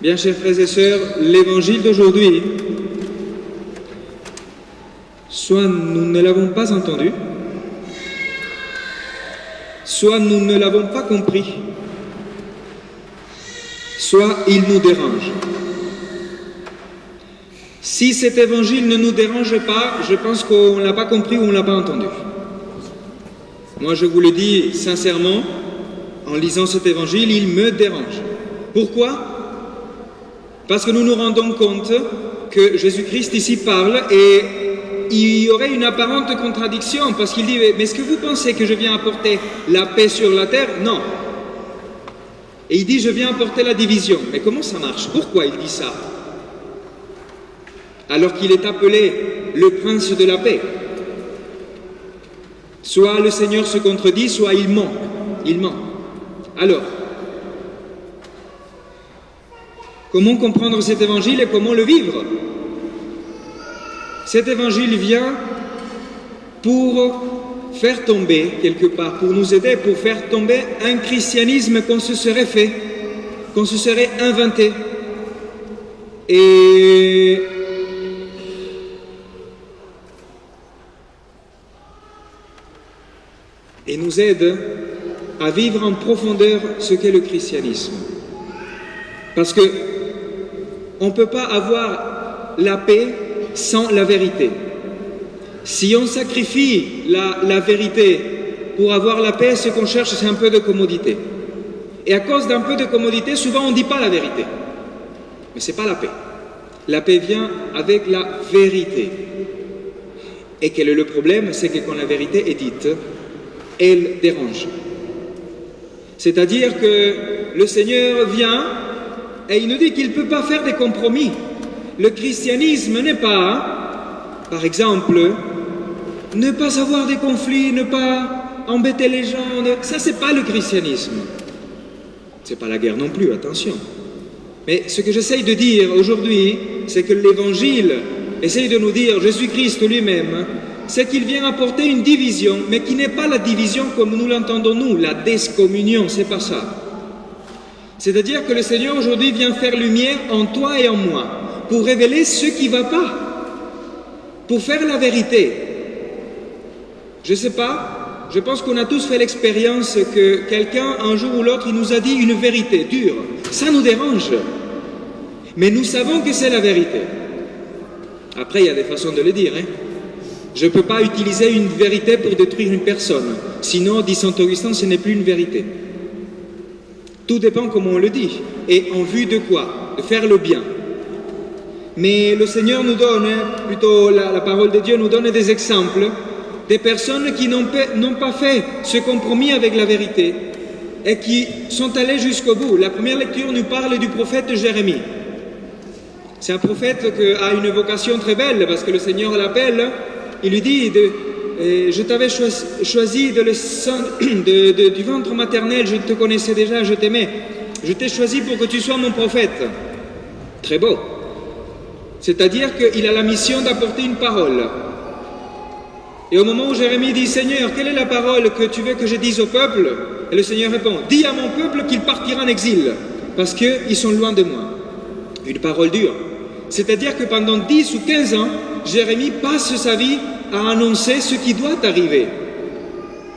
Bien, chers frères et sœurs, l'évangile d'aujourd'hui, soit nous ne l'avons pas entendu, soit nous ne l'avons pas compris, soit il nous dérange. Si cet évangile ne nous dérange pas, je pense qu'on ne l'a pas compris ou on ne l'a pas entendu. Moi, je vous le dis sincèrement, en lisant cet évangile, il me dérange. Pourquoi ? Parce que nous nous rendons compte que Jésus-Christ ici parle et il y aurait une apparente contradiction parce qu'il dit « Mais est-ce que vous pensez que je viens apporter la paix sur la terre ?» Non. Et il dit « Je viens apporter la division ». Mais comment ça marche? Pourquoi il dit ça? Alors qu'il est appelé le prince de la paix. Soit le Seigneur se contredit, soit il ment. Il ment. Alors, comment comprendre cet évangile et comment le vivre? Cet évangile vient pour faire tomber, quelque part, pour nous aider, pour faire tomber un christianisme qu'on se serait fait, qu'on se serait inventé. Et nous aide à vivre en profondeur ce qu'est le christianisme. Parce que on ne peut pas avoir la paix sans la vérité. Si on sacrifie la vérité pour avoir la paix, ce qu'on cherche, c'est un peu de commodité. Et à cause d'un peu de commodité, souvent on ne dit pas la vérité. Mais ce n'est pas la paix. La paix vient avec la vérité. Et quel est le problème? C'est que quand la vérité est dite, elle dérange. C'est-à-dire que le Seigneur vient et il nous dit qu'il ne peut pas faire des compromis. Le christianisme n'est pas, par exemple, ne pas avoir des conflits, ne pas embêter les gens. Ça, c'est pas le christianisme. C'est pas la guerre non plus, attention. Mais ce que j'essaye de dire aujourd'hui, c'est que l'Évangile essaye de nous dire, Jésus-Christ lui-même, c'est qu'il vient apporter une division, mais qui n'est pas la division comme nous l'entendons nous, la déscommunion, c'est pas ça. C'est-à-dire que le Seigneur aujourd'hui vient faire lumière en toi et en moi, pour révéler ce qui ne va pas, pour faire la vérité. Je ne sais pas, je pense qu'on a tous fait l'expérience que quelqu'un, un jour ou l'autre, il nous a dit une vérité dure. Ça nous dérange, mais nous savons que c'est la vérité. Après, il y a des façons de le dire, hein. Je ne peux pas utiliser une vérité pour détruire une personne. Sinon, dit saint Augustin, ce n'est plus une vérité. Tout dépend comment on le dit. Et en vue de quoi? De faire le bien. Mais le Seigneur nous donne, plutôt la parole de Dieu nous donne des exemples, des personnes qui n'ont pas fait ce compromis avec la vérité et qui sont allées jusqu'au bout. La première lecture nous parle du prophète Jérémie. C'est un prophète qui a une vocation très belle parce que le Seigneur l'appelle. Il lui dit, je t'avais choisi du ventre maternel, je te connaissais déjà, je t'aimais. Je t'ai choisi pour que tu sois mon prophète. Très beau. C'est-à-dire qu'il a la mission d'apporter une parole. Et au moment où Jérémie dit, Seigneur, quelle est la parole que tu veux que je dise au peuple? Et le Seigneur répond, dis à mon peuple qu'il partira en exil, parce qu'ils sont loin de moi. Une parole dure. C'est-à-dire que pendant 10 ou 15 ans, Jérémie passe sa vie à annoncer ce qui doit arriver.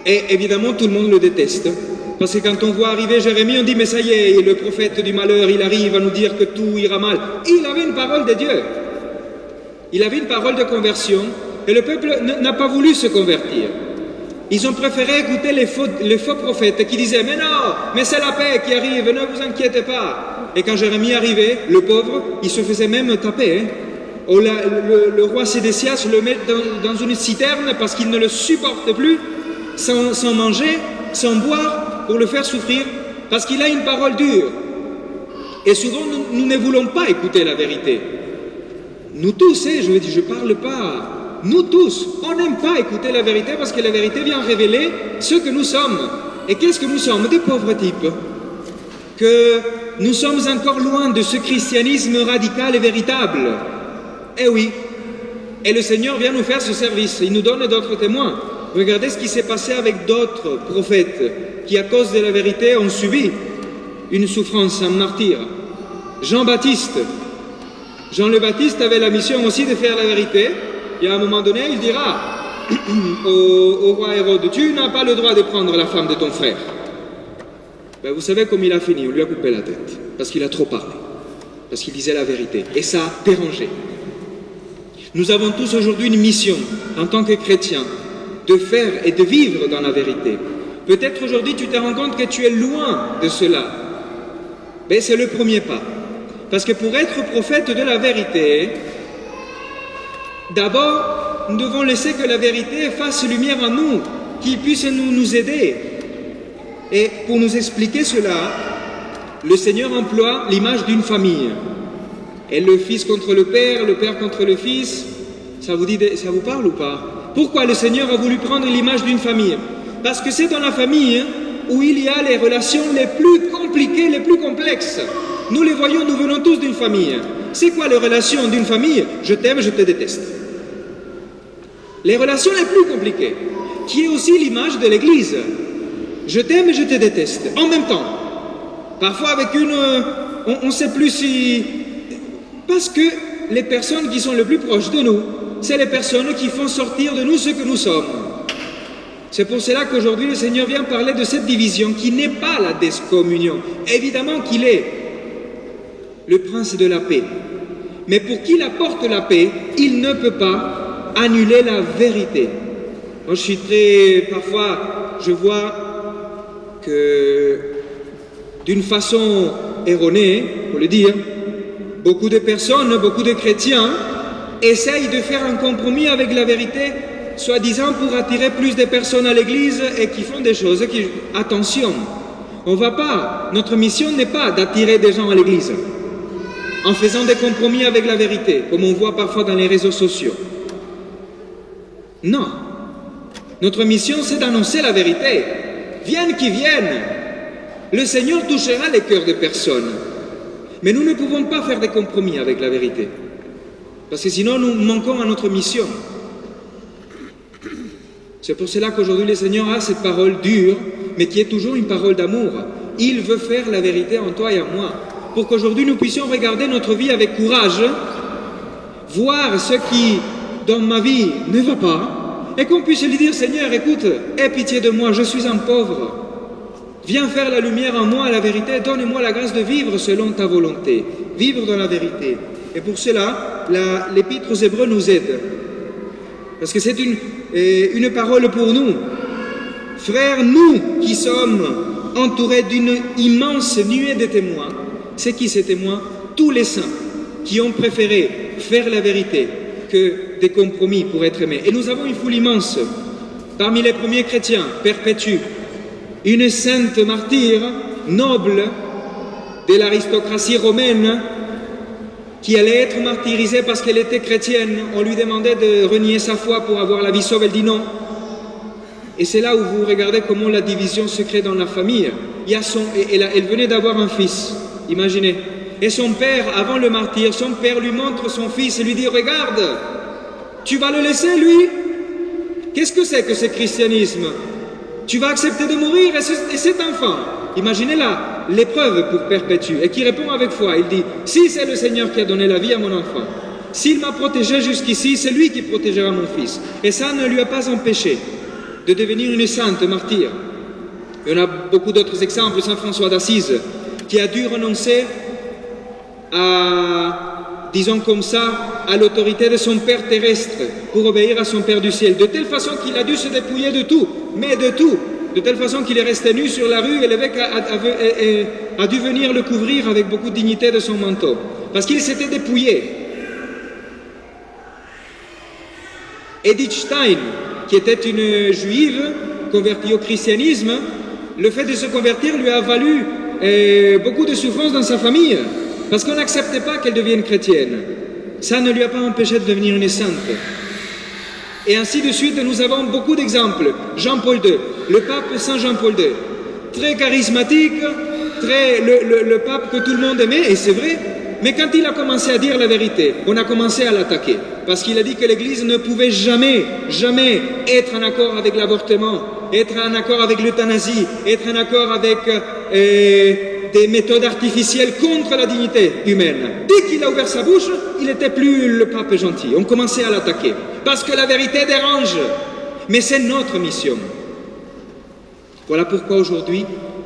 Et évidemment, tout le monde le déteste. Parce que quand on voit arriver Jérémie, on dit « Mais ça y est, le prophète du malheur, il arrive à nous dire que tout ira mal. » Il avait une parole de Dieu. Il avait une parole de conversion. Et le peuple n'a pas voulu se convertir. Ils ont préféré écouter les faux prophètes qui disaient « Mais non, mais c'est la paix qui arrive, ne vous inquiétez pas. » Et quand Jérémie arrivait, le pauvre, il se faisait même taper. Le roi Sédécias le met dans une citerne parce qu'il ne le supporte plus, sans manger, sans boire, pour le faire souffrir, parce qu'il a une parole dure. Et souvent, nous ne voulons pas écouter la vérité. Nous tous, je parle pas. Nous tous, on n'aime pas écouter la vérité parce que la vérité vient révéler ce que nous sommes. Et qu'est-ce que nous sommes? Des pauvres types. Que nous sommes encore loin de ce christianisme radical et véritable. Eh oui, et le Seigneur vient nous faire ce service, il nous donne d'autres témoins. Regardez ce qui s'est passé avec d'autres prophètes qui, à cause de la vérité, ont subi une souffrance, un martyre. Jean-Baptiste. Jean le Baptiste avait la mission aussi de faire la vérité. Et à un moment donné, il dira au roi Hérode, tu n'as pas le droit de prendre la femme de ton frère. Ben, vous savez comment il a fini, on lui a coupé la tête. Parce qu'il a trop parlé. Parce qu'il disait la vérité. Et ça a dérangé. Nous avons tous aujourd'hui une mission, en tant que chrétiens, de faire et de vivre dans la vérité. Peut-être aujourd'hui tu te rends compte que tu es loin de cela. Mais c'est le premier pas. Parce que pour être prophète de la vérité, d'abord, nous devons laisser que la vérité fasse lumière en nous, qu'il puisse nous aider. Et pour nous expliquer cela, le Seigneur emploie l'image d'une famille. Et le fils contre le père contre le fils, ça vous parle ou pas? Pourquoi le Seigneur a voulu prendre l'image d'une famille? Parce que c'est dans la famille où il y a les relations les plus compliquées, les plus complexes. Nous les voyons, nous venons tous d'une famille. C'est quoi les relations d'une famille? Je t'aime, je te déteste. Les relations les plus compliquées, qui est aussi l'image de l'Église. Je t'aime et je te déteste, en même temps. Parfois avec on ne sait plus si... Parce que les personnes qui sont les plus proches de nous, c'est les personnes qui font sortir de nous ce que nous sommes. C'est pour cela qu'aujourd'hui le Seigneur vient parler de cette division qui n'est pas la déscommunion. Évidemment qu'il est le prince de la paix. Mais pour qu'il apporte la paix, il ne peut pas annuler la vérité. Moi je suis parfois, je vois que d'une façon erronée, pour le dire, beaucoup de personnes, beaucoup de chrétiens essayent de faire un compromis avec la vérité, soi-disant pour attirer plus de personnes à l'église et qui font des choses qui... Attention, on va pas, notre mission n'est pas d'attirer des gens à l'église en faisant des compromis avec la vérité, comme on voit parfois dans les réseaux sociaux. Non, notre mission c'est d'annoncer la vérité. Vienne qui vienne, le Seigneur touchera les cœurs des personnes. Mais nous ne pouvons pas faire des compromis avec la vérité. Parce que sinon, nous manquons à notre mission. C'est pour cela qu'aujourd'hui, le Seigneur a cette parole dure, mais qui est toujours une parole d'amour. Il veut faire la vérité en toi et en moi. Pour qu'aujourd'hui, nous puissions regarder notre vie avec courage, voir ce qui, dans ma vie, ne va pas, et qu'on puisse lui dire, Seigneur, écoute, aie pitié de moi, je suis un pauvre. Viens faire la lumière en moi, la vérité, donne-moi la grâce de vivre selon ta volonté, vivre dans la vérité. Et pour cela, l'Épître aux Hébreux nous aide. Parce que c'est une parole pour nous. Frères, nous qui sommes entourés d'une immense nuée de témoins, c'est qui ces témoins? Tous les saints qui ont préféré faire la vérité que des compromis pour être aimés. Et nous avons une foule immense. Parmi les premiers chrétiens, Perpétue, une sainte martyre noble de l'aristocratie romaine qui allait être martyrisée parce qu'elle était chrétienne. On lui demandait de renier sa foi pour avoir la vie sauve, elle dit non. Et c'est là où vous regardez comment la division se crée dans la famille. Elle venait d'avoir un fils, imaginez. Et son père, avant le martyr, son père lui montre son fils et lui dit, regarde, tu vas le laisser lui? Qu'est-ce que c'est que ce christianisme? Tu vas accepter de mourir et cet enfant, imaginez là l'épreuve pour Perpétue, et qui répond avec foi, il dit, si c'est le Seigneur qui a donné la vie à mon enfant, s'il m'a protégé jusqu'ici, c'est lui qui protégera mon fils. Et ça ne lui a pas empêché de devenir une sainte martyre. Il y en a beaucoup d'autres exemples, Saint François d'Assise, qui a dû renoncer à, disons comme ça, à l'autorité de son père terrestre pour obéir à son Père du ciel, de telle façon qu'il a dû se dépouiller de tout, mais de tout, de telle façon qu'il est resté nu sur la rue et l'évêque a dû venir le couvrir avec beaucoup de dignité de son manteau, parce qu'il s'était dépouillé. Edith Stein, qui était une juive convertie au christianisme, le fait de se convertir lui a valu beaucoup de souffrances dans sa famille, parce qu'on n'acceptait pas qu'elle devienne chrétienne. Ça ne lui a pas empêché de devenir une sainte. Et ainsi de suite, nous avons beaucoup d'exemples. Jean-Paul II, le pape Saint Jean-Paul II, très charismatique, le pape que tout le monde aimait, et c'est vrai, mais quand il a commencé à dire la vérité, on a commencé à l'attaquer, parce qu'il a dit que l'Église ne pouvait jamais être en accord avec l'avortement, être en accord avec l'euthanasie, être en accord avec des méthodes artificielles contre la dignité humaine. Dès qu'il a ouvert sa bouche, il n'était plus le pape gentil. On commençait à l'attaquer. Parce que la vérité dérange. Mais c'est notre mission. Voilà pourquoi aujourd'hui,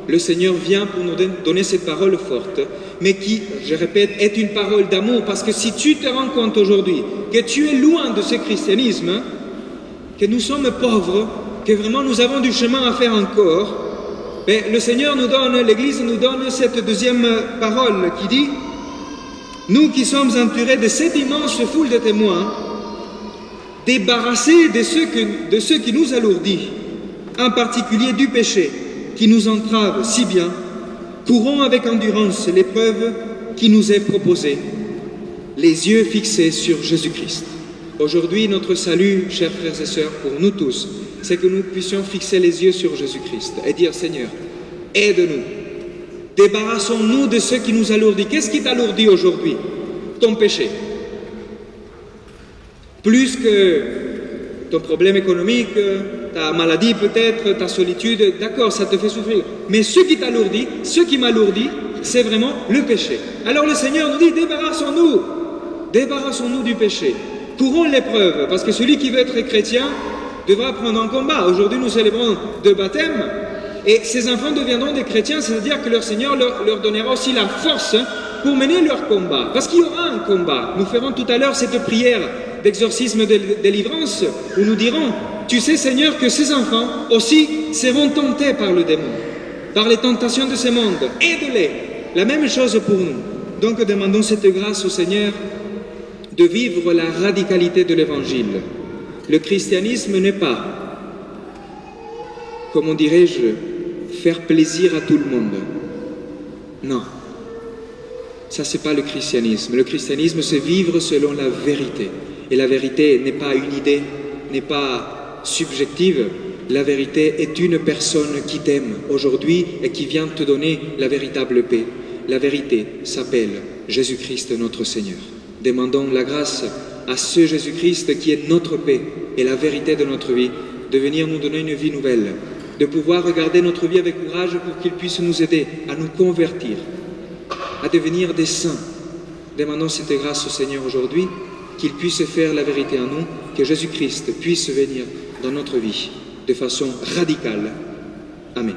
le Seigneur vient pour nous donner cette parole forte, mais qui, je répète, est une parole d'amour. Parce que si tu te rends compte aujourd'hui que tu es loin de ce christianisme, que nous sommes pauvres, que vraiment nous avons du chemin à faire encore, mais le Seigneur nous donne, l'Église nous donne cette deuxième parole qui dit « Nous qui sommes entourés de cette immense foule de témoins, débarrassés de ceux qui nous alourdit, en particulier du péché qui nous entrave si bien, courons avec endurance l'épreuve qui nous est proposée, les yeux fixés sur Jésus-Christ. » Aujourd'hui, notre salut, chers frères et sœurs, pour nous tous, c'est que nous puissions fixer les yeux sur Jésus-Christ et dire, Seigneur, aide-nous, débarrassons-nous de ce qui nous alourdit. Qu'est-ce qui t'alourdit aujourd'hui? Ton péché. Plus que ton problème économique, ta maladie peut-être, ta solitude, d'accord, ça te fait souffrir. Mais ce qui t'alourdit, ce qui m'alourdit, c'est vraiment le péché. Alors le Seigneur nous dit, débarrassons-nous du péché. Courons l'épreuve, parce que celui qui veut être chrétien devra prendre un combat. Aujourd'hui, nous célébrons 2 baptêmes, et ces enfants deviendront des chrétiens, c'est-à-dire que leur Seigneur leur donnera aussi la force pour mener leur combat. Parce qu'il y aura un combat. Nous ferons tout à l'heure cette prière d'exorcisme de délivrance, où nous dirons, tu sais Seigneur que ces enfants aussi seront tentés par le démon, par les tentations de ce monde. Aide-les. La même chose pour nous. Donc demandons cette grâce au Seigneur de vivre la radicalité de l'Évangile. Le christianisme n'est pas, comment dirais-je, faire plaisir à tout le monde. Non, ça c'est pas le christianisme. Le christianisme c'est vivre selon la vérité. Et la vérité n'est pas une idée, n'est pas subjective. La vérité est une personne qui t'aime aujourd'hui et qui vient te donner la véritable paix. La vérité s'appelle Jésus-Christ notre Seigneur. Demandons la grâce à ce Jésus-Christ qui est notre paix et la vérité de notre vie, de venir nous donner une vie nouvelle, de pouvoir regarder notre vie avec courage pour qu'il puisse nous aider à nous convertir, à devenir des saints. Demandons cette grâce au Seigneur aujourd'hui, qu'il puisse faire la vérité en nous, que Jésus-Christ puisse venir dans notre vie de façon radicale. Amen.